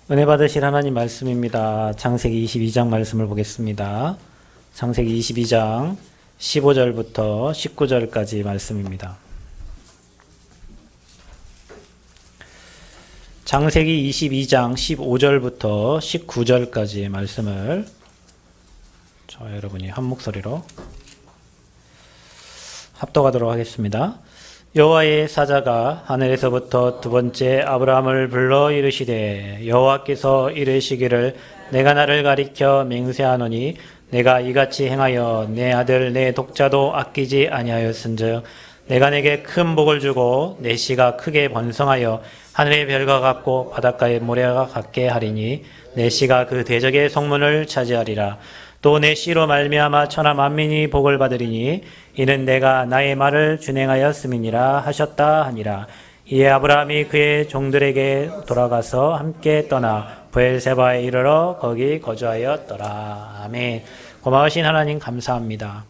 은혜 받으실 하나님 말씀입니다. 창세기 22장 말씀을 보겠습니다. 창세기 22장 15절부터 19절까지 말씀입니다. 창세기 22장 15절부터 19절까지의 말씀을 저와 여러분이 한 목소리로 합독하도록 하겠습니다. 여호와의 사자가 하늘에서부터 두 번째 아브라함을 불러 이르시되 여호와께서 이르시기를 내가 나를 가리켜 맹세하노니 내가 이같이 행하여 내 아들 내 독자도 아끼지 아니하였은즉 내가 내게 큰 복을 주고 내 씨가 크게 번성하여 하늘의 별과 같고 바닷가의 모래와 같게 하리니 내 씨가 그 대적의 성문을 차지하리라. 또 내 씨로 말미암아 천하 만민이 복을 받으리니 이는 내가 나의 말을 준행하였음이니라 하셨다 하니라. 이에 아브라함이 그의 종들에게 돌아가서 함께 떠나 브엘세바에 이르러 거기 거주하였더라. 아멘. 고마우신 하나님 감사합니다.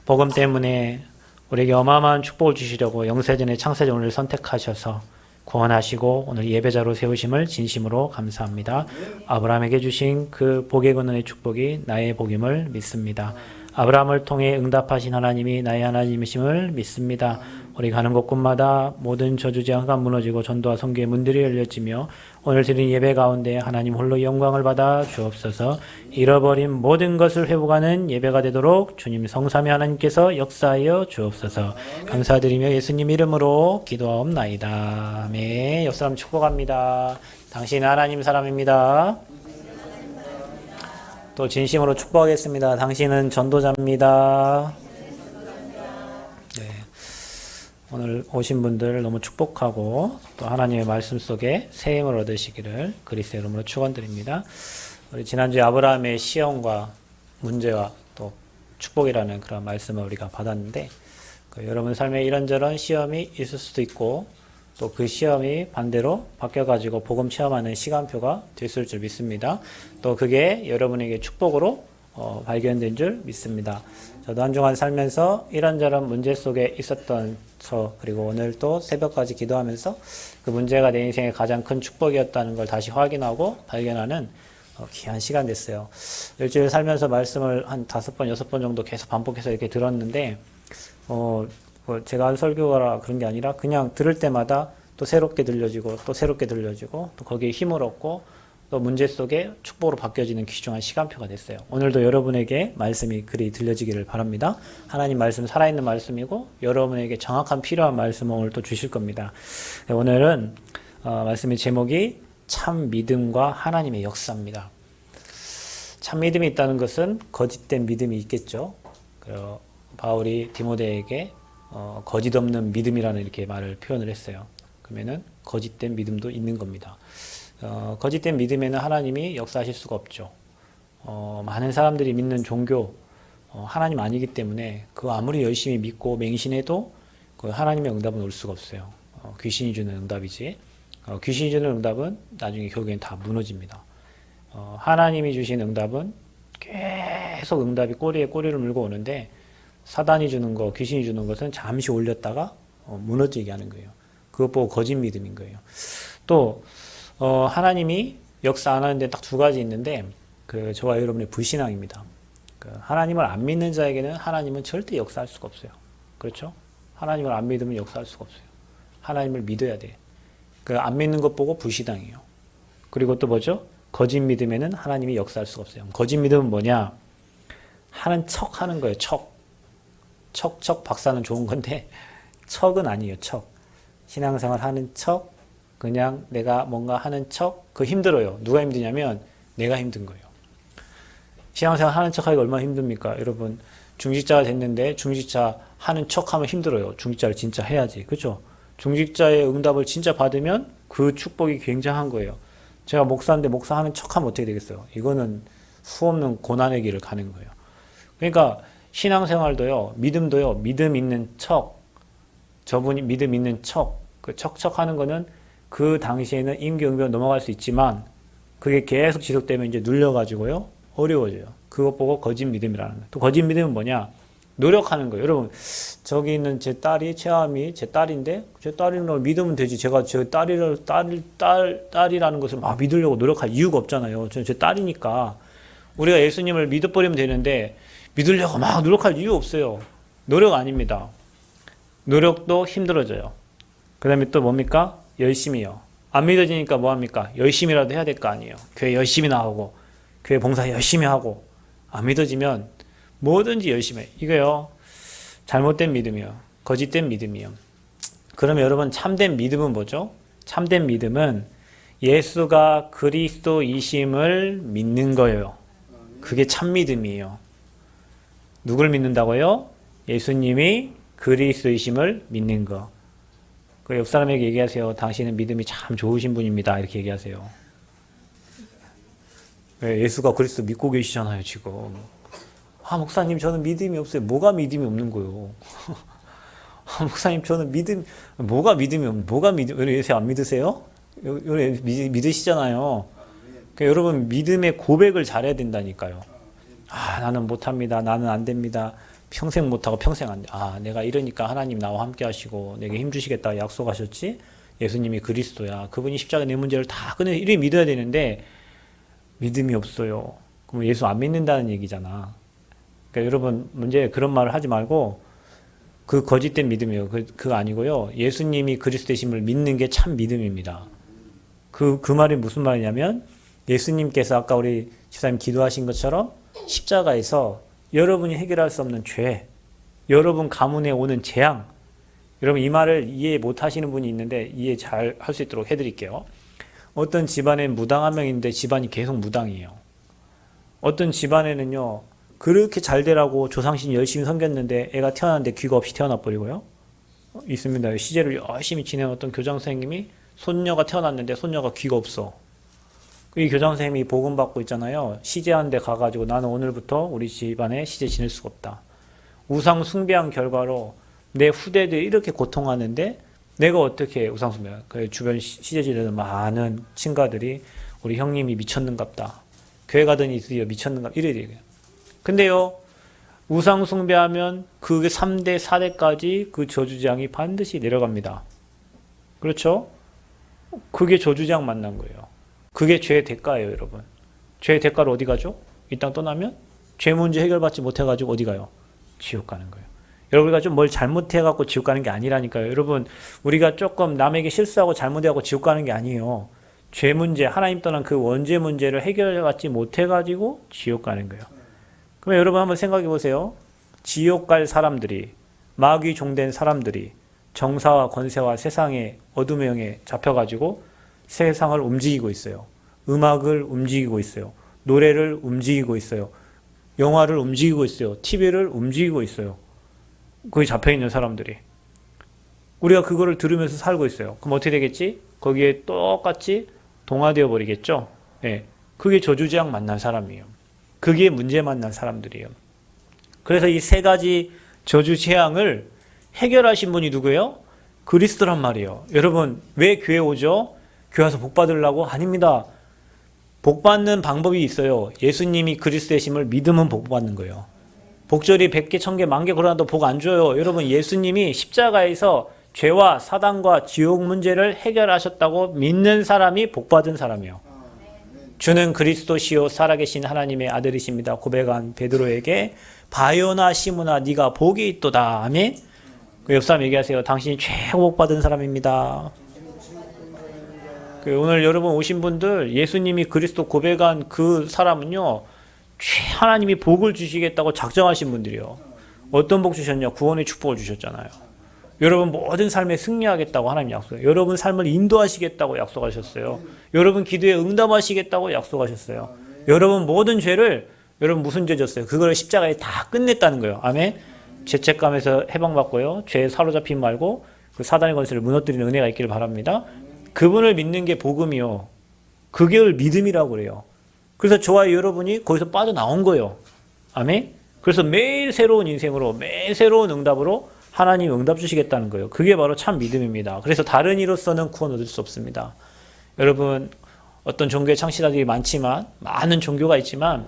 복음 때문에 우리에게 어마어마한 축복을 주시려고 영세전의 창세전을 선택하셔서 구원하시고 오늘 예배자로 세우심을 진심으로 감사합니다. 아브라함에게 주신 그 복의 근원의 축복이 나의 복임을 믿습니다. 아브라함을 통해 응답하신 하나님이 나의 하나님이심을 믿습니다. 우리 가는 곳곳마다 모든 저주제한가 무너지고 전도와 선교의 문들이 열려지며 오늘 드린 예배 가운데 하나님 홀로 영광을 받아 주옵소서. 잃어버린 모든 것을 회복하는 예배가 되도록 주님 성삼위 하나님께서 역사하여 주옵소서. 감사드리며 예수님 이름으로 기도하옵나이다. 아멘. 옆 사람 축복합니다. 당신은 하나님 사람입니다. 또 진심으로 축복하겠습니다. 당신은 전도자입니다. 네. 오늘 오신 분들 너무 축복하고 또 하나님의 말씀 속에 새 힘을 얻으시기를 그리스도의 이름으로 축원드립니다. 우리 지난주에 아브라함의 시험과 문제와 또 축복이라는 그런 말씀을 우리가 받았는데 여러분 삶에 이런저런 시험이 있을 수도 있고 또 그 시험이 반대로 바뀌어가지고 복음 체험하는 시간표가 됐을 줄 믿습니다. 또 그게 여러분에게 축복으로 발견된 줄 믿습니다. 저도 한주간 살면서 이런저런 문제 속에 있었던 그리고 오늘 또 새벽까지 기도하면서 그 문제가 내 인생의 가장 큰 축복이었다는 걸 다시 확인하고 발견하는 귀한 시간 됐어요. 일주일 살면서 말씀을 한 5번, 6번 정도 계속 반복해서 이렇게 들었는데 제가 한 설교가 그런 게 아니라 그냥 들을 때마다 또 새롭게 들려지고 또 새롭게 들려지고 또 거기에 힘을 얻고 또 문제 속에 축복으로 바뀌어지는 귀중한 시간표가 됐어요. 오늘도 여러분에게 말씀이 그리 들려지기를 바랍니다. 하나님 말씀 살아있는 말씀이고 여러분에게 정확한 필요한 말씀을 오늘 또 주실 겁니다. 오늘은 말씀의 제목이 참 믿음과 하나님의 역사입니다. 참 믿음이 있다는 것은 거짓된 믿음이 있겠죠. 그리고 바울이 디모데에게 거짓 없는 믿음이라는 이렇게 말을 표현을 했어요. 그러면은 거짓된 믿음도 있는 겁니다. 거짓된 믿음에는 하나님이 역사하실 수가 없죠. 많은 사람들이 믿는 종교 하나님 아니기 때문에 그 아무리 열심히 믿고 맹신해도 그 하나님의 응답은 올 수가 없어요. 귀신이 주는 응답이지. 귀신이 주는 응답은 나중에 결국엔 다 무너집니다. 하나님이 주신 응답은 계속 응답이 꼬리에 꼬리를 물고 오는데 사단이 주는 거, 귀신이 주는 것은 잠시 올렸다가 무너지게 하는 거예요. 그것 보고 거짓 믿음인 거예요. 또 하나님이 역사 안 하는데 딱 두 가지 있는데 저와 여러분의 불신앙입니다. 하나님을 안 믿는 자에게는 하나님은 절대 역사할 수가 없어요. 그렇죠? 하나님을 안 믿으면 역사할 수가 없어요. 하나님을 믿어야 돼. 안 믿는 것 보고 불신앙이에요. 그리고 또 뭐죠? 거짓 믿음에는 하나님이 역사할 수가 없어요. 거짓 믿음은 뭐냐? 하는 척 하는 거예요. 척 박사는 좋은 건데 척은 아니에요. 척. 신앙생활 하는 척, 그냥 내가 뭔가 하는 척, 그거 힘들어요. 누가 힘드냐면 내가 힘든 거예요. 신앙생활 하는 척 하기가 얼마나 힘듭니까? 여러분 중직자가 됐는데 중직자 하는 척 하면 힘들어요. 중직자를 진짜 해야지. 그렇죠? 중직자의 응답을 진짜 받으면 그 축복이 굉장한 거예요. 제가 목사인데 목사 하는 척 하면 어떻게 되겠어요? 이거는 수없는 고난의 길을 가는 거예요. 그러니까 신앙생활도요, 믿음도요, 믿음 있는 척, 저분이 믿음 있는 척, 그 척척 하는 거는 그 당시에는 임기응변 넘어갈 수 있지만 그게 계속 지속되면 이제 눌려가지고요, 어려워져요. 그것 보고 거짓 믿음이라는 거예요. 또 거짓 믿음은 뭐냐? 노력하는 거예요. 여러분, 저기 있는 제 딸이, 최아미, 제 딸인데, 제 딸이라는 걸 믿으면 되지. 제가 제 딸이라는 것을 막 믿으려고 노력할 이유가 없잖아요. 제 딸이니까. 우리가 예수님을 믿어버리면 되는데, 믿으려고 막 노력할 이유 없어요. 노력 아닙니다. 노력도 힘들어져요. 그 다음에 또 뭡니까? 열심히요. 안 믿어지니까 뭐합니까? 열심히라도 해야 될 거 아니에요. 교회 열심히 나오고, 교회 봉사 열심히 하고, 안 믿어지면 뭐든지 열심히 해요. 이거요. 잘못된 믿음이요. 거짓된 믿음이요. 그러면 여러분 참된 믿음은 뭐죠? 참된 믿음은 예수가 그리스도이심을 믿는 거예요. 그게 참 믿음이에요. 누굴 믿는다고요? 예수님이 그리스도이심을 믿는 거. 그 옆 사람에게 얘기하세요. 당신은 믿음이 참 좋으신 분입니다. 이렇게 얘기하세요. 예수가 그리스도 믿고 계시잖아요, 지금. 아, 목사님, 저는 믿음이 없어요. 뭐가 믿음이 없는 거예요? 아, 목사님, 저는 뭐가 요새 안 믿으세요? 요새 믿으시잖아요. 그러니까 여러분, 믿음의 고백을 잘해야 된다니까요. 아, 나는 못합니다. 나는 안 됩니다. 평생 못하고 평생 안 돼. 아, 내가 이러니까 하나님 나와 함께 하시고 내게 힘주시겠다 약속하셨지? 예수님이 그리스도야. 그분이 십자가 내 문제를 다 끝내. 이렇게 믿어야 되는데 믿음이 없어요. 그럼 예수 안 믿는다는 얘기잖아. 그러니까 여러분 문제 그런 말을 하지 말고 그 거짓된 믿음이에요. 그거 아니고요. 예수님이 그리스도이심을 믿는 게 참 믿음입니다. 그 말이 무슨 말이냐면 예수님께서 아까 우리 집사님 기도하신 것처럼 십자가에서 여러분이 해결할 수 없는 죄, 여러분 가문에 오는 재앙, 여러분 이 말을 이해 못 하시는 분이 있는데 이해 잘 할 수 있도록 해드릴게요. 어떤 집안엔 무당 한 명인데 집안이 계속 무당이에요. 어떤 집안에는요, 그렇게 잘 되라고 조상신 열심히 섬겼는데 애가 태어났는데 귀가 없이 태어나버리고요. 있습니다. 시제를 열심히 지내는 어떤 교장 선생님이 손녀가 태어났는데 손녀가 귀가 없어. 이 교장 선생님이 복음 받고 있잖아요. 시제한 데 가가지고 나는 오늘부터 우리 집안에 시제 지낼 수가 없다. 우상 숭배한 결과로 내 후대들이 이렇게 고통하는데 내가 어떻게 우상 숭배야. 그 주변 시제 지내는 많은 친가들이 우리 형님이 미쳤는갑다. 교회 가더니 드디어 미쳤는갑 이래 얘기해요. 근데요, 우상 숭배하면 그게 3대, 4대까지 그 저주장이 반드시 내려갑니다. 그렇죠? 그게 저주장 만난 거예요. 그게 죄의 대가예요, 여러분. 죄의 대가로 어디 가죠? 이 땅 떠나면 죄 문제 해결받지 못해가지고 어디 가요? 지옥 가는 거예요. 여러분, 우리가 좀 뭘 잘못해갖고 지옥 가는 게 아니라니까요. 여러분, 우리가 조금 남에게 실수하고 잘못해갖고 지옥 가는 게 아니에요. 죄 문제, 하나님 떠난 그 원죄 문제를 해결받지 못해가지고 지옥 가는 거예요. 그러면 여러분 한번 생각해 보세요. 지옥 갈 사람들이, 마귀 종된 사람들이 정사와 권세와 세상의 어둠의 영에 잡혀가지고 세상을 움직이고 있어요. 음악을 움직이고 있어요. 노래를 움직이고 있어요. 영화를 움직이고 있어요. TV를 움직이고 있어요. 거기 잡혀있는 사람들이. 우리가 그거를 들으면서 살고 있어요. 그럼 어떻게 되겠지? 거기에 똑같이 동화되어 버리겠죠? 예. 그게 저주재앙 만난 사람이에요. 그게 문제 만난 사람들이에요. 그래서 이 세 가지 저주재앙을 해결하신 분이 누구예요? 그리스도란 말이에요. 여러분, 왜 교회 오죠? 교회 와서 복 받으려고? 아닙니다. 복 받는 방법이 있어요. 예수님이 그리스도이심을 믿으면 복 받는 거예요. 복절이 100개, 1000개, 10,000개 걸어놔도 복 안 줘요. 여러분, 예수님이 십자가에서 죄와 사단과 지옥 문제를 해결하셨다고 믿는 사람이 복 받은 사람이에요. 주는 그리스도시요 살아계신 하나님의 아들이십니다. 고백한 베드로에게 바요나 시므나 네가 복이 있도다. 아멘. 그 옆 사람 얘기하세요. 당신이 최고 복 받은 사람입니다. 오늘 여러분 오신 분들 예수님이 그리스도 고백한 그 사람은요, 하나님이 복을 주시겠다고 작정하신 분들이요. 어떤 복 주셨냐? 구원의 축복을 주셨잖아요. 여러분 모든 삶에 승리하겠다고 하나님 약속해요. 여러분 삶을 인도하시겠다고 약속하셨어요. 여러분 기도에 응답하시겠다고 약속하셨어요. 여러분 모든 죄를, 여러분 무슨 죄 졌어요? 그걸 십자가에 다 끝냈다는 거예요. 아멘. 죄책감에서 해방받고요. 죄에 사로잡힌 말고 그 사단의 권세를 무너뜨리는 은혜가 있기를 바랍니다. 그분을 믿는 게 복음이요. 그게 믿음이라고 그래요. 그래서 저와 여러분이 거기서 빠져나온 거예요. 아멘. 그래서 매일 새로운 인생으로, 매일 새로운 응답으로 하나님 응답 주시겠다는 거예요. 그게 바로 참 믿음입니다. 그래서 다른 이로서는 구원 얻을 수 없습니다. 여러분, 어떤 종교의 창시자들이 많지만, 많은 종교가 있지만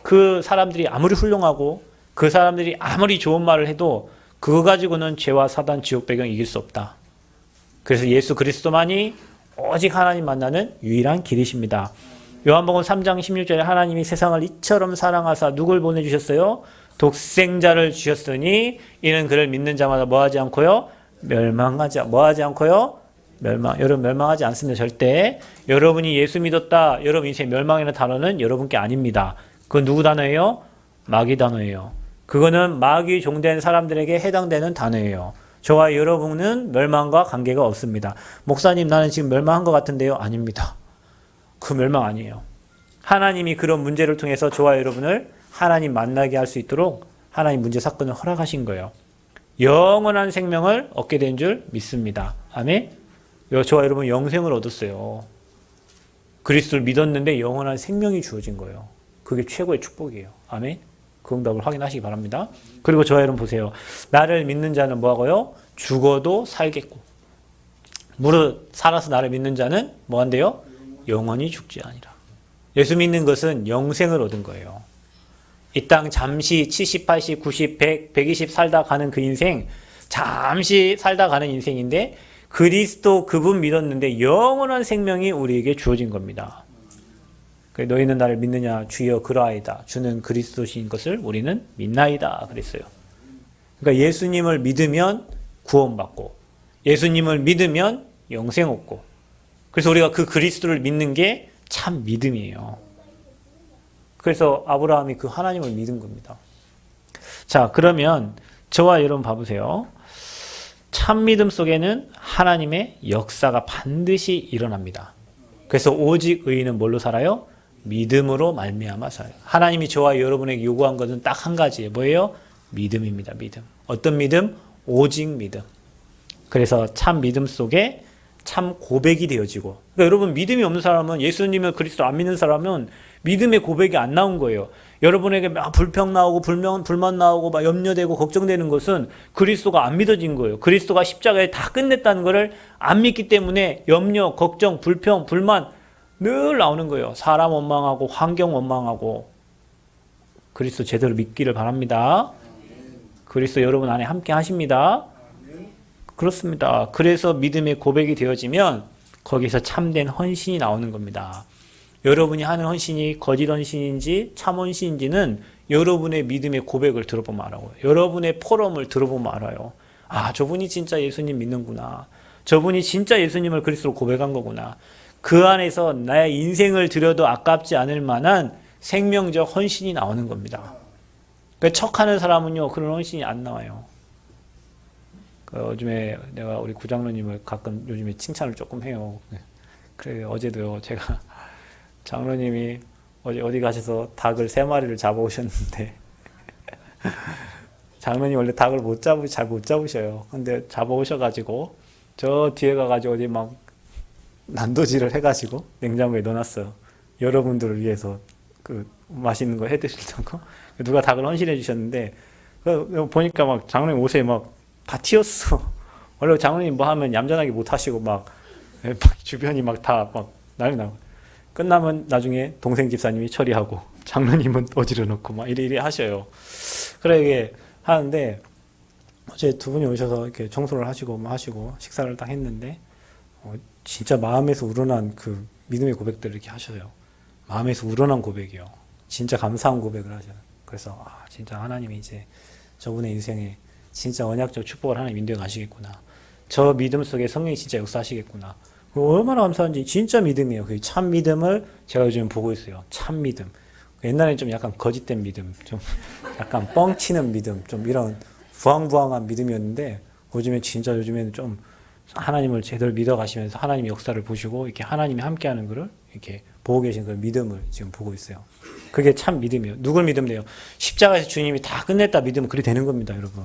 그 사람들이 아무리 훌륭하고 그 사람들이 아무리 좋은 말을 해도 그거 가지고는 죄와 사단, 지옥 배경 이길 수 없다. 그래서 예수 그리스도만이 오직 하나님 만나는 유일한 길이십니다. 요한복음 3장 16절에 하나님이 세상을 이처럼 사랑하사 누굴 보내주셨어요? 독생자를 주셨으니 이는 그를 믿는 자마다 뭐하지 않고요? 뭐하지 않고요? 여러분 멸망하지 않습니다. 절대. 여러분이 예수 믿었다. 여러분 인생 멸망이라는 단어는 여러분께 아닙니다. 그건 누구 단어예요? 마귀 단어예요. 그거는 마귀 종된 사람들에게 해당되는 단어예요. 저와 여러분은 멸망과 관계가 없습니다. 목사님 나는 지금 멸망한 것 같은데요? 아닙니다. 그 멸망 아니에요. 하나님이 그런 문제를 통해서 저와 여러분을 하나님 만나게 할 수 있도록 하나님 문제 사건을 허락하신 거예요. 영원한 생명을 얻게 된 줄 믿습니다. 아멘? 저와 여러분 영생을 얻었어요. 그리스도를 믿었는데 영원한 생명이 주어진 거예요. 그게 최고의 축복이에요. 아멘? 그 응답을 확인하시기 바랍니다. 그리고 저와 여러분 보세요. 나를 믿는 자는 뭐하고요? 죽어도 살겠고 무릇 살아서 나를 믿는 자는 뭐한대요? 영원히 죽지 아니라. 예수 믿는 것은 영생을 얻은 거예요. 이 땅 잠시 70, 80, 90, 100, 120 살다 가는 그 인생, 잠시 살다 가는 인생인데 그리스도 그분 믿었는데 영원한 생명이 우리에게 주어진 겁니다. 너희는 나를 믿느냐? 주여 그러하이다. 주는 그리스도신 것을 우리는 믿나이다. 그랬어요. 그러니까 예수님을 믿으면 구원받고 예수님을 믿으면 영생 얻고 그래서 우리가 그 그리스도를 믿는 게 참 믿음이에요. 그래서 아브라함이 그 하나님을 믿은 겁니다. 자, 그러면 저와 여러분 봐보세요. 참 믿음 속에는 하나님의 역사가 반드시 일어납니다. 그래서 오직 의인은 뭘로 살아요? 믿음으로 말미암아 살아요. 하나님이 저와 여러분에게 요구한 것은 딱 한 가지예요. 뭐예요? 믿음입니다. 믿음. 어떤 믿음? 오직 믿음. 그래서 참 믿음 속에 참 고백이 되어지고 그러니까 여러분 믿음이 없는 사람은 예수님을 그리스도 안 믿는 사람은 믿음의 고백이 안 나온 거예요. 여러분에게 막 불평 나오고 불만 나오고 막 염려되고 걱정되는 것은 그리스도가 안 믿어진 거예요. 그리스도가 십자가에 다 끝냈다는 것을 안 믿기 때문에 염려, 걱정, 불평, 불만 늘 나오는 거예요. 사람 원망하고 환경 원망하고 그리스도 제대로 믿기를 바랍니다. 그리스도 여러분 안에 함께 하십니다. 그렇습니다. 그래서 믿음의 고백이 되어지면 거기서 참된 헌신이 나오는 겁니다. 여러분이 하는 헌신이 거짓 헌신인지 참 헌신인지는 여러분의 믿음의 고백을 들어보면 알아요. 여러분의 포럼을 들어보면 알아요. 아, 저분이 진짜 예수님 믿는구나. 저분이 진짜 예수님을 그리스도로 고백한 거구나. 그 안에서 나의 인생을 들여도 아깝지 않을 만한 생명적 헌신이 나오는 겁니다. 그러니까 척하는 사람은요, 그런 헌신이 안 나와요. 요즘에 내가 우리 구장로님을 가끔 요즘에 칭찬을 조금 해요. 그래, 어제도요, 제가 장로님이 어디 가셔서 닭을 3마리를 잡아오셨는데, 장로님 원래 닭을 잘 못 잡으셔요. 근데 잡아오셔가지고, 저 뒤에 가가지고 어디 막 난도질을 해가지고 냉장고에 넣어놨어요. 여러분들을 위해서 그 맛있는 거 해드시려고. 누가 닭을 헌신해 주셨는데, 보니까 막 장로님 옷에 막 다 튀었어. 원래 장로님 뭐 하면 얌전하게 못 하시고 막 주변이 막 다 막 난리 나고. 끝나면 나중에 동생 집사님이 처리하고 장로님은 어지러 놓고 막 이래 하셔요. 그래 이게 하는데 어제 두 분이 오셔서 이렇게 청소를 하시고 뭐 하시고 식사를 딱 했는데 진짜 마음에서 우러난 그 믿음의 고백들을 이렇게 하셔요. 마음에서 우러난 고백이요. 진짜 감사한 고백을 하셔요. 그래서 진짜 하나님이 이제 저분의 인생에 진짜 언약적 축복을 하나님 인도해 가시겠구나. 저 믿음 속에 성령이 진짜 역사하시겠구나. 얼마나 감사한지 진짜 믿음이에요. 그 참 믿음을 제가 요즘 보고 있어요. 참 믿음. 옛날에는 좀 약간 거짓된 믿음, 좀 약간 뻥치는 믿음, 좀 이런 부황부황한 믿음이었는데 요즘에는 좀 하나님을 제대로 믿어가시면서 하나님의 역사를 보시고 이렇게 하나님이 함께하는 것을 이렇게 보고 계신 그 믿음을 지금 보고 있어요. 그게 참 믿음이에요. 누굴 믿으면 십자가에서 주님이 다 끝냈다 믿으면 그리 되는 겁니다, 여러분.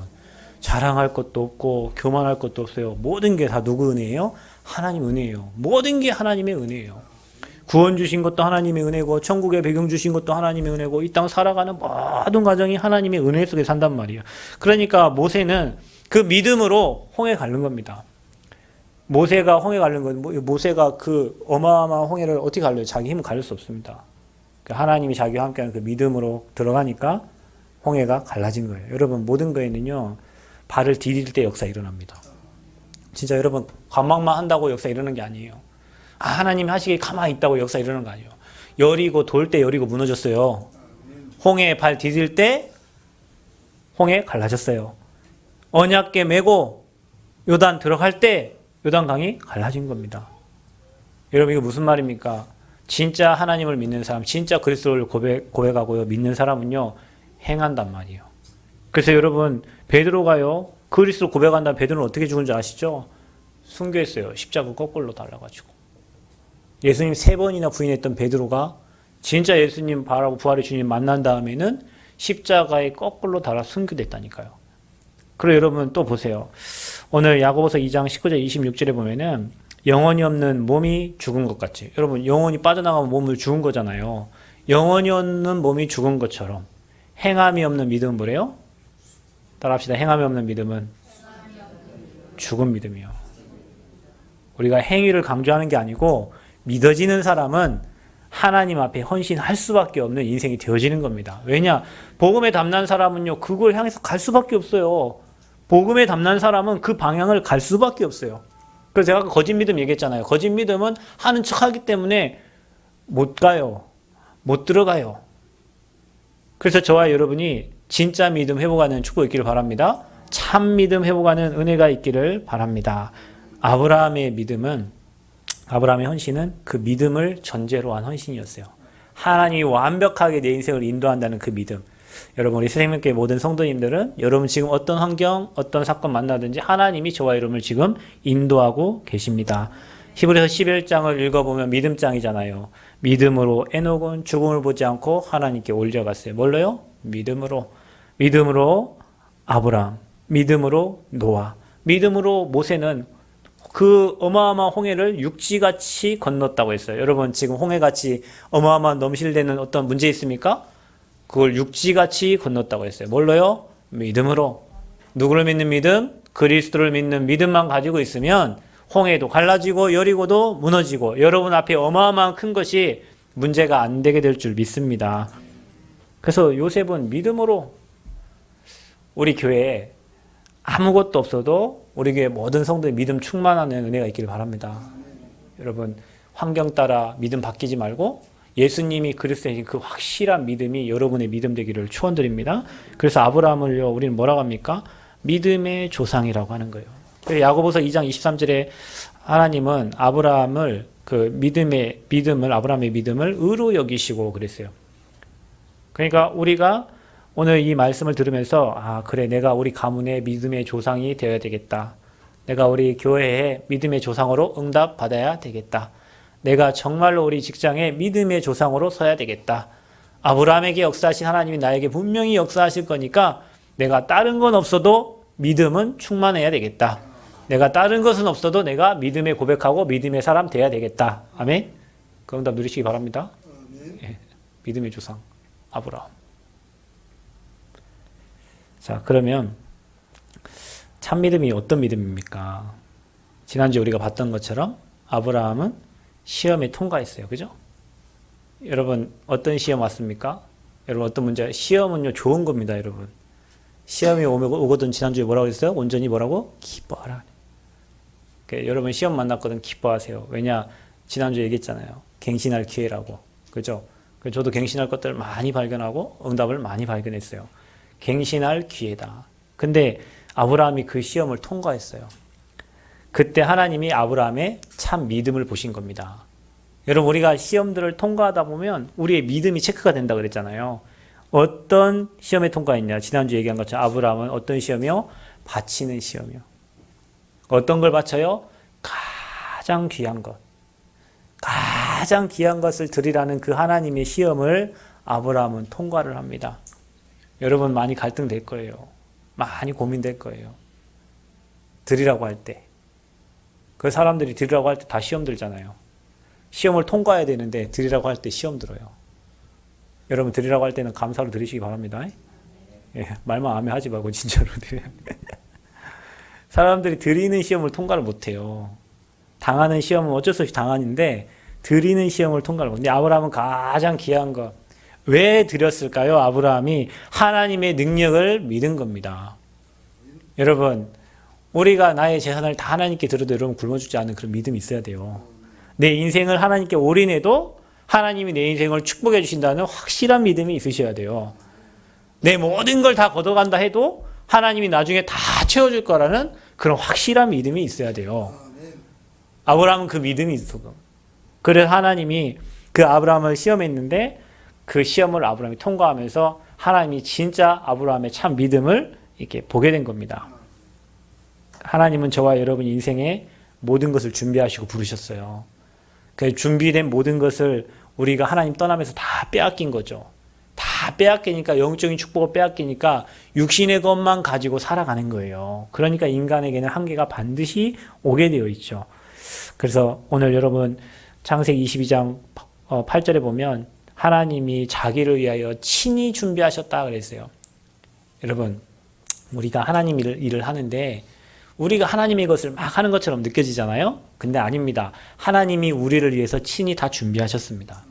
자랑할 것도 없고 교만할 것도 없어요. 모든 게 다 누구 은혜예요? 하나님 은혜예요. 모든 게 하나님의 은혜예요. 구원 주신 것도 하나님의 은혜고 천국의 배경 주신 것도 하나님의 은혜고 이 땅 살아가는 모든 과정이 하나님의 은혜 속에 산단 말이에요. 그러니까 모세는 그 믿음으로 홍해 가른 겁니다. 모세가 홍해 가른 건 모세가 그 어마어마한 홍해를 어떻게 갈려요? 자기 힘은 가릴 수 없습니다. 하나님이 자기와 함께하는 그 믿음으로 들어가니까 홍해가 갈라진 거예요. 여러분 모든 거에는요 발을 디딜 때 역사 일어납니다. 진짜 여러분 관망만 한다고 역사 일어나는 게 아니에요. 하나님이 하시기에 가만히 있다고 역사 일어나는 거 아니에요. 여리고 돌 때 여리고 무너졌어요. 홍해에 발 디딜 때 홍해 갈라졌어요. 언약궤 메고 요단 들어갈 때 요단강이 갈라진 겁니다. 여러분 이거 무슨 말입니까? 진짜 하나님을 믿는 사람, 진짜 그리스도를 고백하고요 믿는 사람은요 행한단 말이에요. 그래서 여러분 베드로가요 그리스도 고백한다면 베드로는 어떻게 죽은 줄 아시죠? 순교했어요. 십자가 거꾸로 달라가지고. 예수님 3번이나 부인했던 베드로가 진짜 예수님 부활의 주님 만난 다음에는 십자가에 거꾸로 달아 순교됐다니까요. 그리고 여러분 또 보세요. 오늘 야고보서 2장 19절 26절에 보면은 영혼이 없는 몸이 죽은 것 같이. 여러분 영혼이 빠져나가면 몸을 죽은 거잖아요. 영혼이 없는 몸이 죽은 것처럼 행함이 없는 믿음은 뭐래요? 따라합시다. 행함이 없는 믿음은 죽은 믿음이요. 우리가 행위를 강조하는 게 아니고 믿어지는 사람은 하나님 앞에 헌신할 수밖에 없는 인생이 되어지는 겁니다. 왜냐? 복음에 담난 사람은요 그걸 향해서 갈 수밖에 없어요. 복음에 담난 사람은 그 방향을 갈 수밖에 없어요. 그래서 제가 아까 거짓 믿음 얘기했잖아요. 거짓 믿음은 하는 척하기 때문에 못 가요. 못 들어가요. 그래서 저와 여러분이 진짜 믿음 회복하는 축복이 있기를 바랍니다. 참 믿음 회복하는 은혜가 있기를 바랍니다. 아브라함의 헌신은 그 믿음을 전제로 한 헌신이었어요. 하나님이 완벽하게 내 인생을 인도한다는 그 믿음. 여러분 우리 생명교회 모든 성도님들은 여러분 지금 어떤 환경, 어떤 사건 만나든지 하나님이 저와 여러분을 지금 인도하고 계십니다. 히브리서 11장을 읽어보면 믿음장이잖아요. 믿음으로 에녹은 죽음을 보지 않고 하나님께 올려갔어요. 뭘로요? 믿음으로 아브라함, 믿음으로 노아, 믿음으로 모세는 그 어마어마한 홍해를 육지같이 건넜다고 했어요. 여러분 지금 홍해같이 어마어마한 넘실대는 어떤 문제 있습니까? 그걸 육지같이 건넜다고 했어요. 뭘로요? 믿음으로. 누구를 믿는 믿음? 그리스도를 믿는 믿음만 가지고 있으면 홍해도 갈라지고 여리고도 무너지고 여러분 앞에 어마어마한 큰 것이 문제가 안 되게 될 줄 믿습니다. 그래서 요셉은 믿음으로 우리 교회에 아무것도 없어도 우리 교회 모든 성도의 믿음 충만하는 은혜가 있기를 바랍니다. 여러분 환경 따라 믿음 바뀌지 말고 예수님이 그리스도이신 그 확실한 믿음이 여러분의 믿음 되기를 축원드립니다. 그래서 아브라함을요 우리는 뭐라고 합니까? 믿음의 조상이라고 하는 거예요. 야고보서 2장 23절에 하나님은 아브라함을 아브라함의 믿음을 의로 여기시고 그랬어요. 그러니까 우리가 오늘 이 말씀을 들으면서 그래 내가 우리 가문의 믿음의 조상이 되어야 되겠다. 내가 우리 교회에 믿음의 조상으로 응답받아야 되겠다. 내가 정말로 우리 직장에 믿음의 조상으로 서야 되겠다. 아브라함에게 역사하신 하나님이 나에게 분명히 역사하실 거니까 내가 다른 건 없어도 믿음은 충만해야 되겠다. 내가 다른 것은 없어도 내가 믿음에 고백하고 믿음의 사람 돼야 되겠다. 아멘? 그 응답 누리시기 바랍니다. 예, 믿음의 조상 아브라함. 자, 그러면 참 믿음이 어떤 믿음입니까? 지난주에 우리가 봤던 것처럼 아브라함은 시험에 통과했어요. 그죠? 여러분 어떤 시험 왔습니까? 여러분 어떤 문제? 시험은요 좋은 겁니다. 여러분 시험이 오거든 지난주에 뭐라고 했어요? 온전히 뭐라고? 기뻐하라. 그러니까 여러분 시험 만났거든 기뻐하세요. 왜냐? 지난주에 얘기했잖아요. 갱신할 기회라고. 그죠? 저도 갱신할 것들을 많이 발견하고 응답을 많이 발견했어요. 갱신할 기회다. 근데 아브라함이 그 시험을 통과했어요. 그때 하나님이 아브라함의 참 믿음을 보신 겁니다. 여러분 우리가 시험들을 통과하다 보면 우리의 믿음이 체크가 된다 그랬잖아요. 어떤 시험에 통과했냐? 지난주 얘기한 것처럼 아브라함은 어떤 시험이요? 바치는 시험이요. 어떤 걸 바쳐요? 가장 귀한 것. 가장 귀한 것을 드리라는 그 하나님의 시험을 아브라함은 통과를 합니다. 여러분 많이 갈등될 거예요. 많이 고민될 거예요. 드리라고 할 때. 그 사람들이 드리라고 할 때 다 시험 들잖아요. 시험을 통과해야 되는데 드리라고 할 때 시험 들어요. 여러분 드리라고 할 때는 감사로 드리시기 바랍니다. 예, 말만 아멘 하지 말고 진짜로 드려요. 사람들이 드리는 시험을 통과를 못해요. 당하는 시험은 어쩔 수 없이 당하는데 드리는 시험을 통과를 못해요. 근데 아브라함은 가장 귀한 것, 왜 드렸을까요? 아브라함이 하나님의 능력을 믿은 겁니다. 여러분, 우리가 나의 재산을 다 하나님께 드려도 여러분 굶어 죽지 않는 그런 믿음이 있어야 돼요. 내 인생을 하나님께 올인해도 하나님이 내 인생을 축복해 주신다는 확실한 믿음이 있으셔야 돼요. 내 모든 걸 다 걷어간다 해도 하나님이 나중에 다 채워줄 거라는 그런 확실한 믿음이 있어야 돼요. 아브라함은 그 믿음이 있어. 그래서 하나님이 그 아브라함을 시험했는데 그 시험을 아브라함이 통과하면서 하나님이 진짜 아브라함의 참 믿음을 이렇게 보게 된 겁니다. 하나님은 저와 여러분 인생에 모든 것을 준비하시고 부르셨어요. 그 준비된 모든 것을 우리가 하나님 떠나면서 다 빼앗긴 거죠. 다 빼앗기니까, 영적인 축복을 빼앗기니까 육신의 것만 가지고 살아가는 거예요. 그러니까 인간에게는 한계가 반드시 오게 되어 있죠. 그래서 오늘 여러분 창세기 22장 8절에 보면 하나님이 자기를 위하여 친히 준비하셨다 그랬어요. 여러분, 우리가 하나님 일을 하는데 우리가 하나님의 것을 막 하는 것처럼 느껴지잖아요. 근데 아닙니다. 하나님이 우리를 위해서 친히 다 준비하셨습니다.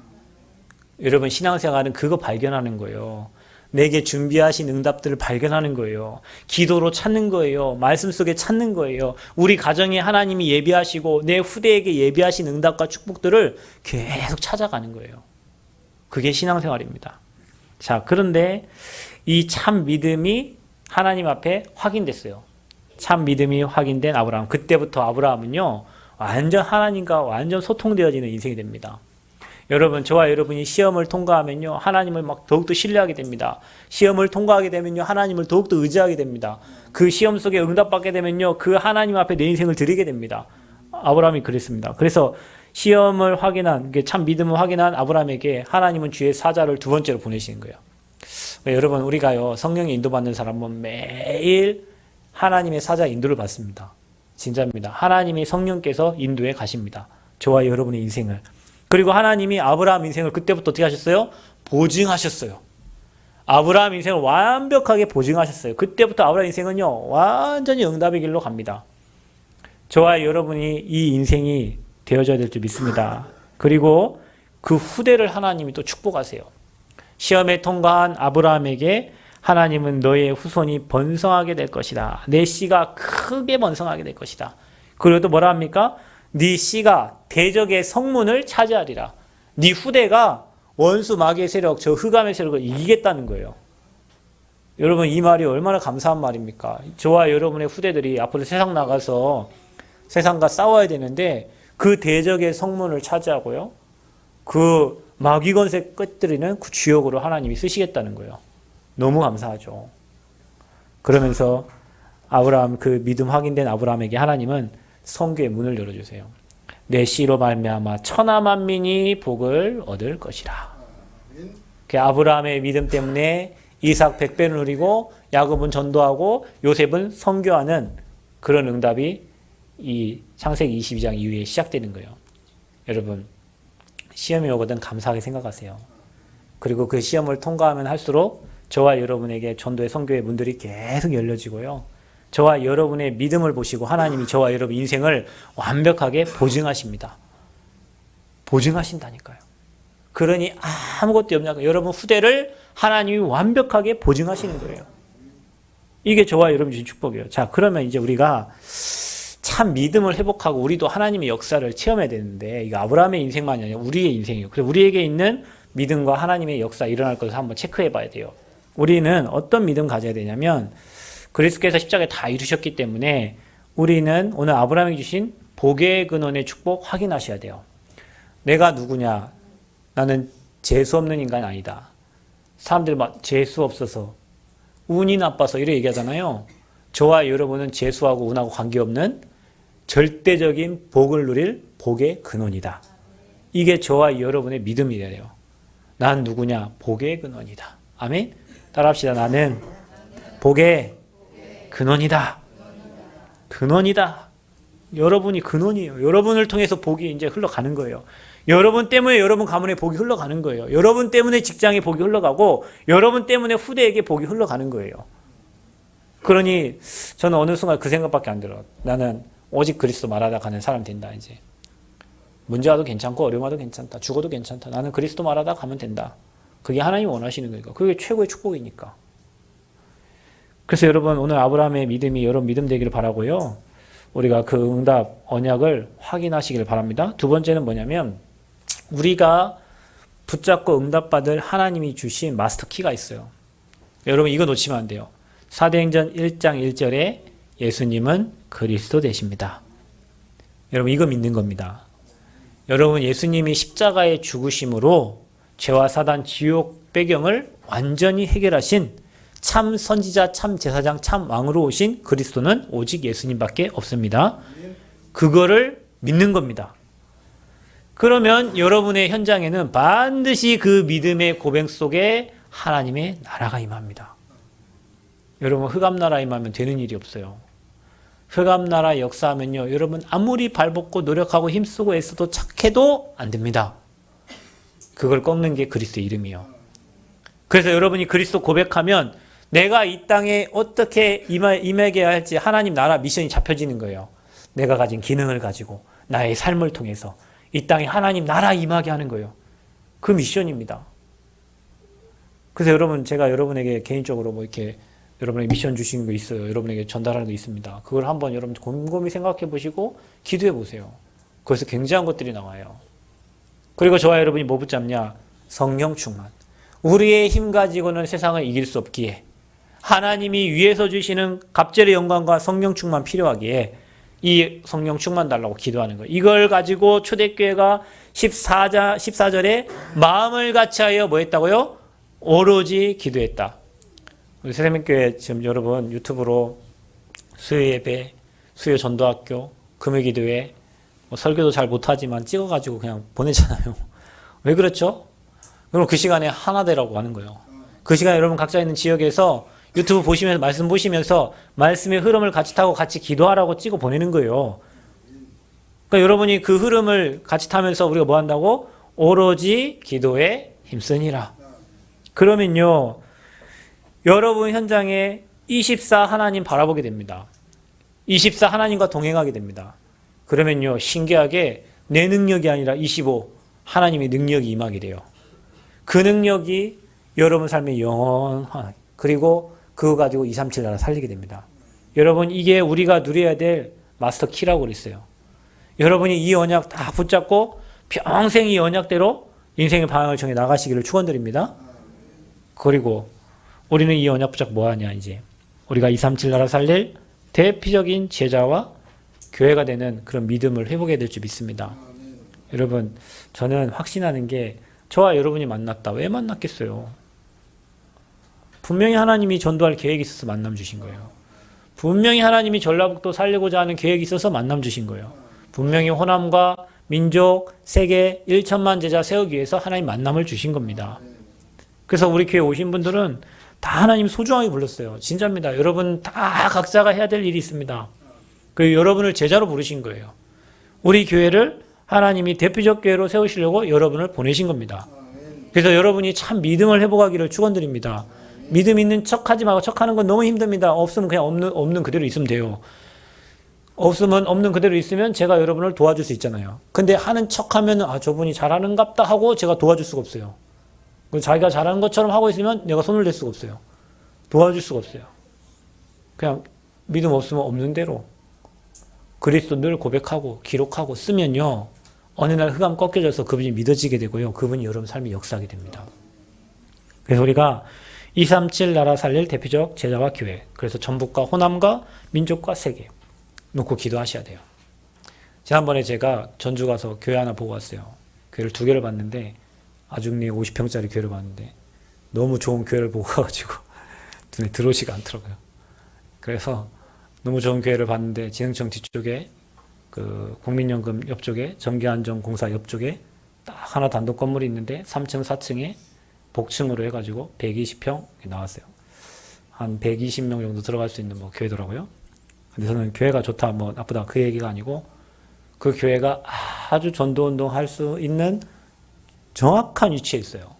여러분, 신앙생활은 그거 발견하는 거예요. 내게 준비하신 응답들을 발견하는 거예요. 기도로 찾는 거예요. 말씀 속에 찾는 거예요. 우리 가정에 하나님이 예비하시고 내 후대에게 예비하신 응답과 축복들을 계속 찾아가는 거예요. 그게 신앙생활입니다. 자, 그런데 이 참 믿음이 하나님 앞에 확인됐어요. 참 믿음이 확인된 아브라함. 그때부터 아브라함은요, 완전 하나님과 완전 소통되어지는 인생이 됩니다. 여러분, 저와 여러분이 시험을 통과하면요, 하나님을 막 더욱더 신뢰하게 됩니다. 시험을 통과하게 되면요, 하나님을 더욱더 의지하게 됩니다. 그 시험 속에 응답받게 되면요, 그 하나님 앞에 내 인생을 드리게 됩니다. 아브라함이 그랬습니다. 그래서 시험을 확인한, 참 믿음을 확인한 아브라함에게 하나님은 주의 사자를 두 번째로 보내시는 거예요. 여러분, 우리가요, 성령에 인도받는 사람은 매일 하나님의 사자 인도를 받습니다. 진짜입니다. 하나님의 성령께서 인도해 가십니다. 저와 여러분의 인생을. 그리고 하나님이 아브라함 인생을 그때부터 어떻게 하셨어요? 보증하셨어요. 아브라함 인생을 완벽하게 보증하셨어요. 그때부터 아브라함 인생은요, 완전히 응답의 길로 갑니다. 저와 여러분이 이 인생이 되어져야 될 줄 믿습니다. 그리고 그 후대를 하나님이 또 축복하세요. 시험에 통과한 아브라함에게 하나님은 너의 후손이 번성하게 될 것이다. 내 씨가 크게 번성하게 될 것이다. 그리고 또 뭐라 합니까? 네 씨가 대적의 성문을 차지하리라. 네 후대가 원수 마귀의 세력, 저 흑암의 세력을 이기겠다는 거예요. 여러분, 이 말이 얼마나 감사한 말입니까? 저와 여러분의 후대들이 앞으로 세상 나가서 세상과 싸워야 되는데 그 대적의 성문을 차지하고요, 그 마귀 권세 끝들이는 그 주역으로 하나님이 쓰시겠다는 거예요. 너무 감사하죠. 그러면서 아브라함, 그 믿음 확인된 아브라함에게 하나님은 성교의 문을 열어주세요. 내 씨로 말미암아 천하 만민이 복을 얻을 것이라. 그 아브라함의 믿음 때문에 이삭 100배를 누리고 야곱은 전도하고 요셉은 선교하는 그런 응답이 이 창세기 22장 이후에 시작되는 거예요. 여러분, 시험이 오거든 감사하게 생각하세요. 그리고 그 시험을 통과하면 할수록 저와 여러분에게 전도의 선교의 문들이 계속 열려지고요, 저와 여러분의 믿음을 보시고 하나님이 저와 여러분 인생을 완벽하게 보증하십니다. 보증하신다니까요. 그러니 아무것도 없냐고, 여러분 후대를 하나님이 완벽하게 보증하시는 거예요. 이게 저와 여러분 주신 축복이에요. 자, 그러면 이제 우리가 참 믿음을 회복하고 우리도 하나님의 역사를 체험해야 되는데, 이거 아브라함의 인생만이 아니라 우리의 인생이에요. 그래서 우리에게 있는 믿음과 하나님의 역사 일어날 것을 한번 체크해 봐야 돼요. 우리는 어떤 믿음 가져야 되냐면, 그리스도께서 십자가에 다 이루셨기 때문에 우리는 오늘 아브라함이 주신 복의 근원의 축복 확인하셔야 돼요. 내가 누구냐? 나는 재수 없는 인간이 아니다. 사람들 막 재수 없어서, 운이 나빠서 이렇게 얘기하잖아요. 저와 여러분은 재수하고 운하고 관계없는 절대적인 복을 누릴 복의 근원이다. 이게 저와 여러분의 믿음이어야 돼요. 난 누구냐? 복의 근원이다. 아멘? 따라합시다. 나는 복의 근원이다. 근원이다. 여러분이 근원이에요. 여러분을 통해서 복이 이제 흘러가는 거예요. 여러분 때문에 여러분 가문에 복이 흘러가는 거예요. 여러분 때문에 직장에 복이 흘러가고, 여러분 때문에 후대에게 복이 흘러가는 거예요. 그러니 저는 어느 순간 그 생각밖에 안 들어요. 나는 오직 그리스도 말하다 가는 사람 된다. 이제 문제 와도 괜찮고 어려움 와도 괜찮다. 죽어도 괜찮다. 나는 그리스도 말하다 가면 된다. 그게 하나님이 원하시는 거니까. 그게 최고의 축복이니까. 그래서 여러분 오늘 아브라함의 믿음이 여러분 믿음 되기를 바라고요. 우리가 그 응답 언약을 확인하시길 바랍니다. 두 번째는 뭐냐면 우리가 붙잡고 응답받을 하나님이 주신 마스터 키가 있어요. 여러분 이거 놓치면 안 돼요. 사도행전 1장 1절에 예수님은 그리스도 되십니다. 여러분 이거 믿는 겁니다. 여러분 예수님이 십자가에 죽으심으로 죄와 사단 지옥 배경을 완전히 해결하신 참 선지자, 참 제사장, 참 왕으로 오신 그리스도는 오직 예수님밖에 없습니다. 그거를 믿는 겁니다. 그러면 여러분의 현장에는 반드시 그 믿음의 고백 속에 하나님의 나라가 임합니다. 여러분 흑암나라 임하면 되는 일이 없어요. 흑암나라 역사하면요. 여러분 아무리 발벗고 노력하고 힘쓰고 애써도 착해도 안 됩니다. 그걸 꺾는 게 그리스도의 이름이요. 그래서 여러분이 그리스도 고백하면 내가 이 땅에 어떻게 임하게 할지 하나님 나라 미션이 잡혀지는 거예요. 내가 가진 기능을 가지고 나의 삶을 통해서 이 땅에 하나님 나라 임하게 하는 거예요. 그 미션입니다. 그래서 여러분 제가 여러분에게 개인적으로 뭐 이렇게 여러분에게 미션 주신 거 있어요. 여러분에게 전달하는 거 있습니다. 그걸 한번 여러분 곰곰이 생각해 보시고 기도해 보세요. 거기서 굉장한 것들이 나와요. 그리고 저와 여러분이 뭐 붙잡냐? 성령 충만. 우리의 힘 가지고는 세상을 이길 수 없기에 하나님이 위에서 주시는 갑절의 영광과 성령 충만 필요하기에 이 성령 충만 달라고 기도하는 거예요. 이걸 가지고 초대교회가 14절에 마음을 같이하여 뭐 했다고요? 오로지 기도했다. 우리 새생명교회 지금 여러분 유튜브로 수요 예배, 수요 전도학교, 금요기도회 뭐 설교도 잘 못하지만 찍어가지고 그냥 보내잖아요. 왜 그렇죠? 그럼 그 시간에 하나 되라고 하는 거예요. 그 시간에 여러분 각자 있는 지역에서 유튜브 보시면서 말씀 보시면서 말씀의 흐름을 같이 타고 같이 기도하라고 찍어 보내는 거예요. 그러니까 여러분이 그 흐름을 같이 타면서 우리가 뭐 한다고? 오로지 기도에 힘쓰니라. 그러면요. 여러분 현장에 24 하나님 바라보게 됩니다. 24 하나님과 동행하게 됩니다. 그러면요. 신기하게 내 능력이 아니라 25 하나님의 능력이 임하게 돼요. 그 능력이 여러분 삶의 영원한 그리고 그거 가지고 237 나라 살리게 됩니다. 여러분 이게 우리가 누려야 될 마스터 키라고 그랬어요. 여러분이 이 언약 다 붙잡고 평생 이 언약대로 인생의 방향을 정해 나가시기를 축원드립니다. 그리고 우리는 이 언약 붙잡고 뭐하냐 이제 우리가 237 나라 살릴 대표적인 제자와 교회가 되는 그런 믿음을 회복해야 될 줄 믿습니다. 여러분 저는 확신하는 게 저와 여러분이 만났다. 왜 만났겠어요? 분명히 하나님이 전도할 계획이 있어서 만남 주신 거예요. 분명히 하나님이 전라북도 살리고자 하는 계획이 있어서 만남 주신 거예요. 분명히 호남과 민족, 세계 1천만 제자 세우기 위해서 하나님 만남을 주신 겁니다. 그래서 우리 교회 오신 분들은 다 하나님 소중하게 불렀어요. 진짜입니다. 여러분 다 각자가 해야 될 일이 있습니다. 그 여러분을 제자로 부르신 거예요. 우리 교회를 하나님이 대표적 교회로 세우시려고 여러분을 보내신 겁니다. 그래서 여러분이 참 믿음을 회복하기를 축원드립니다. 믿음 있는 척하지 말고 척하는 건 너무 힘듭니다. 없으면 그냥 없는 그대로 있으면 돼요. 없으면 없는 그대로 있으면 제가 여러분을 도와줄 수 있잖아요. 근데 하는 척하면 저분이 잘하는갑다 하고 제가 도와줄 수가 없어요. 자기가 잘하는 것처럼 하고 있으면 내가 손을 댈 수가 없어요. 도와줄 수가 없어요. 그냥 믿음 없으면 없는 대로 그리스도 늘 고백하고 기록하고 쓰면요. 어느 날 흑암 꺾여져서 그분이 믿어지게 되고요. 그분이 여러분 삶에 역사하게 됩니다. 그래서 우리가 237 나라 살릴 대표적 제자와 교회. 그래서 전북과 호남과 민족과 세계 놓고 기도하셔야 돼요. 지난번에 제가 전주 가서 교회 하나 보고 왔어요. 교회를 2개를 봤는데 아중리 50평짜리 교회를 봤는데 너무 좋은 교회를 보고 가가지고 눈에 들어오지가 않더라고요. 그래서 너무 좋은 교회를 봤는데 진흥청 뒤쪽에 그 국민연금 옆쪽에 전기안전공사 옆쪽에 딱 하나 단독 건물이 있는데 3층 4층에 복층으로 해가지고 120평 나왔어요. 한 120명 정도 들어갈 수 있는 뭐 교회더라고요. 근데 저는 교회가 좋다 뭐 나쁘다 그 얘기가 아니고 그 교회가 아주 전도운동 할 수 있는 정확한 위치에 있어요.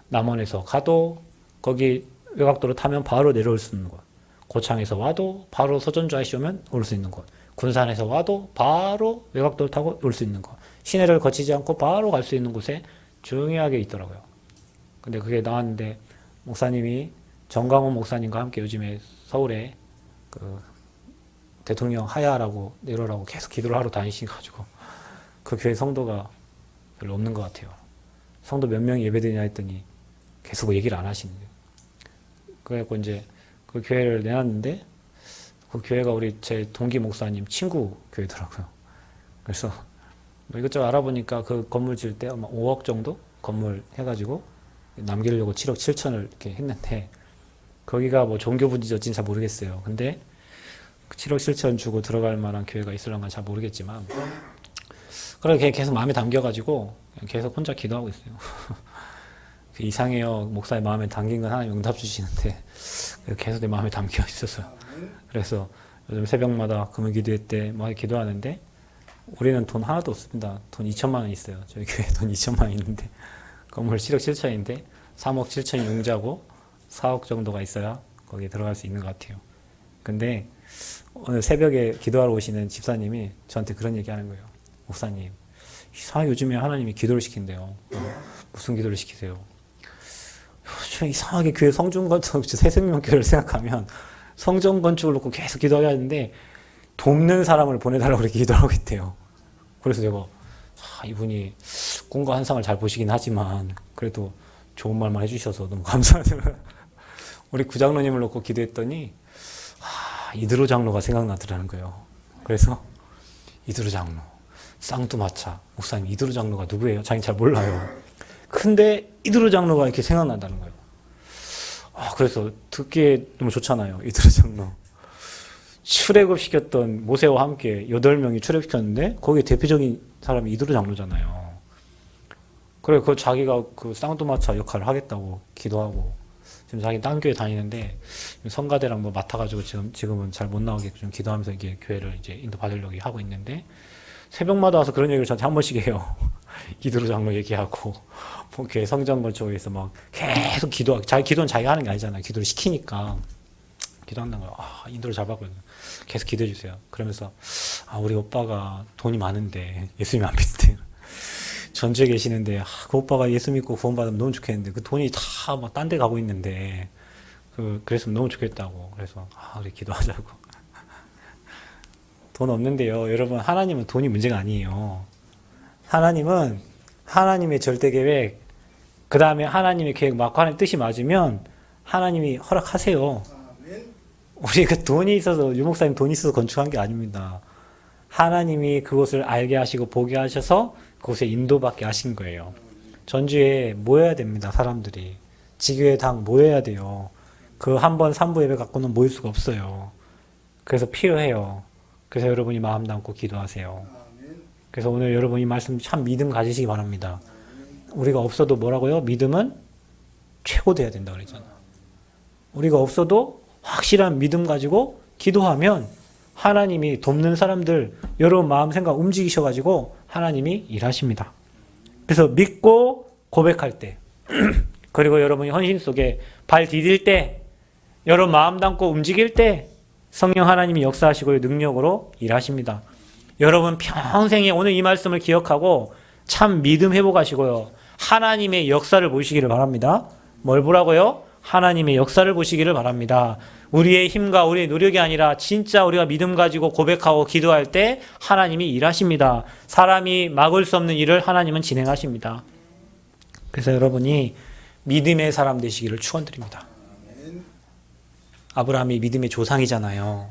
남원에서 가도 거기 외곽도로 타면 바로 내려올 수 있는 곳. 고창에서 와도 바로 서전주 IC 오면 올 수 있는 곳. 군산에서 와도 바로 외곽도를 타고 올 수 있는 곳. 시내를 거치지 않고 바로 갈 수 있는 곳에 중요하게 있더라고요. 근데 그게 나왔는데 목사님이 정광훈 목사님과 함께 요즘에 서울에 그 대통령 하야라고 내려라고 계속 기도를 하러 다니셔가지고 그 교회 성도가 별로 없는 것 같아요. 성도 몇 명이 예배드리냐 했더니 계속 얘기를 안 하시는 거예요. 그래갖고 이제 그 교회를 내놨는데 그 교회가 우리 제 동기 목사님 친구 교회더라고요. 그래서 뭐 이것저것 알아보니까 그 건물 지을 때 아마 5억 정도 건물 해가지고 남기려고 7억 7천을 이렇게 했는데 거기가 뭐 종교 분위기 어찌는 잘 모르겠어요. 근데 7억 7천 주고 들어갈 만한 교회가 있을런가 잘 모르겠지만 그렇게 계속 마음에 담겨가지고 계속 혼자 기도하고 있어요. 이상해요. 목사의 마음에 담긴 건 하나님 응답 주시는데 계속 내 마음에 담겨 있어서 그래서 요즘 새벽마다 금요 기도회 때 막 기도하는데 우리는 돈 하나도 없습니다. 돈 2천만 원 있어요. 저희 교회 돈 2천만 원 있는데 건물 7억 7천인데 3억 7천이 융자고 4억 정도가 있어야 거기에 들어갈 수 있는 것 같아요. 근데 오늘 새벽에 기도하러 오시는 집사님이 저한테 그런 얘기 하는 거예요. 목사님, 이상하게 요즘에 하나님이 기도를 시킨대요. 무슨 기도를 시키세요? 요즘 이상하게 교회 성전 건축, 새생명교회를 생각하면 성전 건축을 놓고 계속 기도하게 하는데 돕는 사람을 보내달라고 그렇게 기도하고 있대요. 그래서 제가 이분이 꿈과 환상을 잘 보시긴 하지만 그래도 좋은 말만 해주셔서 너무 감사하더라고요. 우리 구장로님을 놓고 기도했더니 이드로 장로가 생각나더라는 거예요. 그래서 이드로 장로, 쌍두마차 목사님 이드로 장로가 누구예요? 자기는 잘 몰라요. 근데 이드로 장로가 이렇게 생각난다는 거예요. 그래서 듣기에 너무 좋잖아요. 이드로 장로. 출애굽시켰던 모세와 함께 8명이 출애굽시켰는데 거기에 대표적인 사람이 이드로 장로잖아요. 그래, 그 자기가 그 쌍두마차 역할을 하겠다고 기도하고 지금 자기 딴 교회 다니는데 성가대랑 뭐 맡아가지고 지금은 잘 못 나오게 좀 기도하면서 이게 교회를 이제 인도받으려고 하고 있는데 새벽마다 와서 그런 얘기를 저한테 한 번씩 해요. 이드로 장로 얘기하고 뭐 교회 성전 건축에서 막 계속 자기 기도는 자기가 하는 게 아니잖아요. 기도를 시키니까 기도한다는 거예요. 인도를 잘 받거든요. 계속 기도해 주세요. 그러면서 우리 오빠가 돈이 많은데 예수님 안 믿대. 전주에 계시는데 그 오빠가 예수 믿고 구원받으면 너무 좋겠는데 그 돈이 다 막 딴 데 가고 있는데 그랬으면 너무 좋겠다고. 그래서 우리 기도하자고. 돈 없는데요. 여러분, 하나님은 돈이 문제가 아니에요. 하나님은 하나님의 절대 계획, 그 다음에 하나님의 계획 맞고 하나님의 뜻이 맞으면 하나님이 허락하세요. 우리 그 돈이 있어서, 유목사님 돈이 있어서 건축한 게 아닙니다. 하나님이 그곳을 알게 하시고 보게 하셔서 그곳에 인도받게 하신 거예요. 전주에 모여야 됩니다. 사람들이. 지교회 당 모여야 돼요. 그 한 번 3부 예배 갖고는 모일 수가 없어요. 그래서 필요해요. 그래서 여러분이 마음 담고 기도하세요. 그래서 오늘 여러분 이 말씀 참 믿음 가지시기 바랍니다. 우리가 없어도 뭐라고요? 믿음은 최고 돼야 된다 그랬잖아. 우리가 없어도 확실한 믿음 가지고 기도하면 하나님이 돕는 사람들 여러분 마음 생각 움직이셔가지고 하나님이 일하십니다. 그래서 믿고 고백할 때 그리고 여러분이 헌신 속에 발 디딜 때 여러분 마음 담고 움직일 때 성령 하나님이 역사하시고 능력으로 일하십니다. 여러분 평생에 오늘 이 말씀을 기억하고 참 믿음 회복하시고요. 하나님의 역사를 보시기를 바랍니다. 뭘 보라고요? 하나님의 역사를 보시기를 바랍니다. 우리의 힘과 우리의 노력이 아니라 진짜 우리가 믿음 가지고 고백하고 기도할 때 하나님이 일하십니다. 사람이 막을 수 없는 일을 하나님은 진행하십니다. 그래서 여러분이 믿음의 사람 되시기를 축원드립니다. 아브라함이 믿음의 조상이잖아요.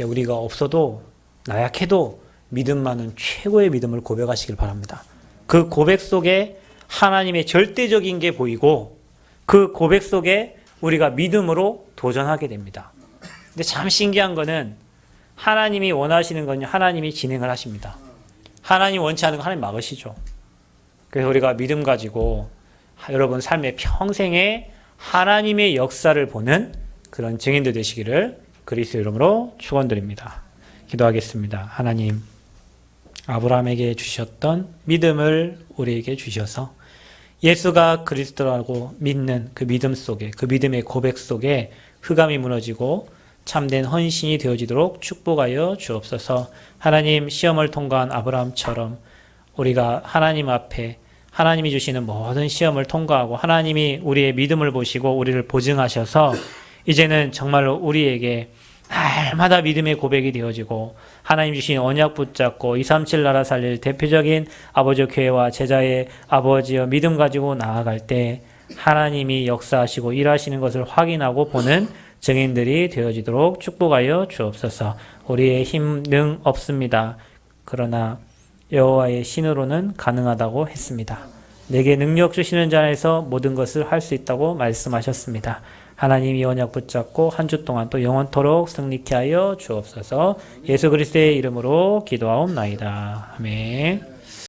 우리가 없어도 나약해도 믿음 많은 최고의 믿음을 고백하시길 바랍니다. 그 고백 속에 하나님의 절대적인 게 보이고 그 고백 속에 우리가 믿음으로 도전하게 됩니다. 근데 참 신기한 거는 하나님이 원하시는 건 하나님이 진행을 하십니다. 하나님 원치 않은 거 하나님 막으시죠. 그래서 우리가 믿음 가지고 여러분 삶의 평생에 하나님의 역사를 보는 그런 증인들 되시기를 그리스도 이름으로 축원드립니다. 기도하겠습니다. 하나님, 아브라함에게 주셨던 믿음을 우리에게 주셔서 예수가 그리스도라고 믿는 그 믿음 속에, 그 믿음의 고백 속에 흑암이 무너지고 참된 헌신이 되어지도록 축복하여 주옵소서. 하나님, 시험을 통과한 아브라함처럼 우리가 하나님 앞에 하나님이 주시는 모든 시험을 통과하고 하나님이 우리의 믿음을 보시고 우리를 보증하셔서 이제는 정말로 우리에게 날마다 믿음의 고백이 되어지고 하나님 주신 언약 붙잡고 237 나라 살릴 대표적인 아버지 교회와 제자의 아버지여 믿음 가지고 나아갈 때 하나님이 역사하시고 일하시는 것을 확인하고 보는 증인들이 되어지도록 축복하여 주옵소서. 우리의 힘 능 없습니다. 그러나 여호와의 신으로는 가능하다고 했습니다. 내게 능력 주시는 자 안에서 모든 것을 할 수 있다고 말씀하셨습니다. 하나님이 언약 붙잡고 한 주 동안 또 영원토록 승리케 하여 주옵소서. 예수 그리스도의 이름으로 기도하옵나이다. 아멘.